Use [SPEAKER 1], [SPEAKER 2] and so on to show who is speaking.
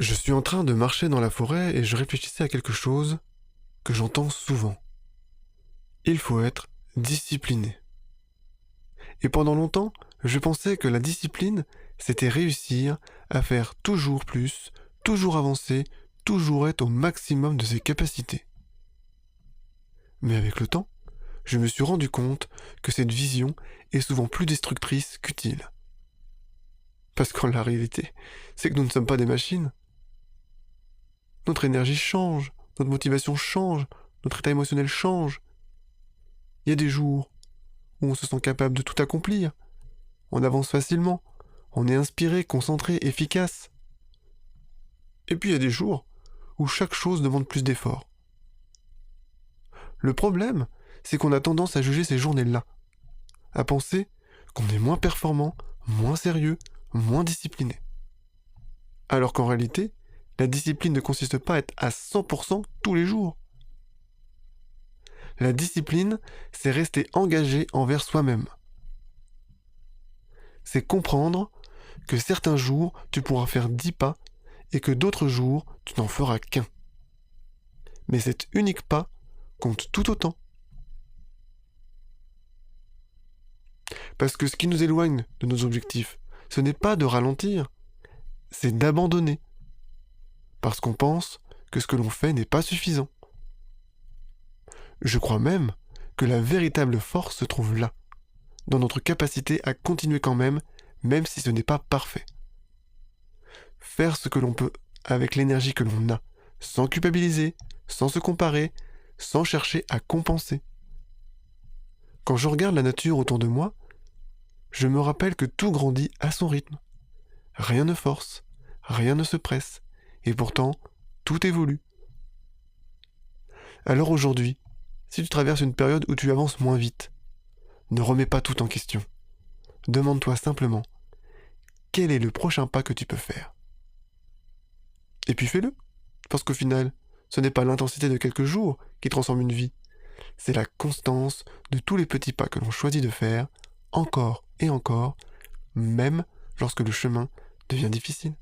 [SPEAKER 1] Je suis en train de marcher dans la forêt et je réfléchissais à quelque chose que j'entends souvent. Il faut être discipliné. Et pendant longtemps, je pensais que la discipline, c'était réussir à faire toujours plus, toujours avancer, toujours être au maximum de ses capacités. Mais avec le temps, je me suis rendu compte que cette vision est souvent plus destructrice qu'utile. Parce qu'en la réalité, c'est que nous ne sommes pas des machines. Notre énergie change, notre motivation change, notre état émotionnel change. Il y a des jours où on se sent capable de tout accomplir, on avance facilement, on est inspiré, concentré, efficace. Et puis il y a des jours où chaque chose demande plus d'efforts. Le problème, c'est qu'on a tendance à juger ces journées-là, à penser qu'on est moins performant, moins sérieux, moins discipliné. Alors qu'en réalité, la discipline ne consiste pas à être à 100% tous les jours. La discipline, c'est rester engagé envers soi-même. C'est comprendre que certains jours, tu pourras faire 10 pas et que d'autres jours, tu n'en feras qu'un. Mais cet unique pas compte tout autant. Parce que ce qui nous éloigne de nos objectifs, ce n'est pas de ralentir, c'est d'abandonner. Parce qu'on pense que ce que l'on fait n'est pas suffisant. Je crois même que la véritable force se trouve là, dans notre capacité à continuer quand même si ce n'est pas parfait. Faire ce que l'on peut avec l'énergie que l'on a, sans culpabiliser, sans se comparer, sans chercher à compenser. Quand je regarde la nature autour de moi, je me rappelle que tout grandit à son rythme. Rien ne force, rien ne se presse, et pourtant, tout évolue. Alors aujourd'hui, si tu traverses une période où tu avances moins vite, ne remets pas tout en question. Demande-toi simplement, quel est le prochain pas que tu peux faire ? Et puis fais-le, parce qu'au final, ce n'est pas l'intensité de quelques jours qui transforme une vie, c'est la constance de tous les petits pas que l'on choisit de faire, encore et encore, même lorsque le chemin devient difficile.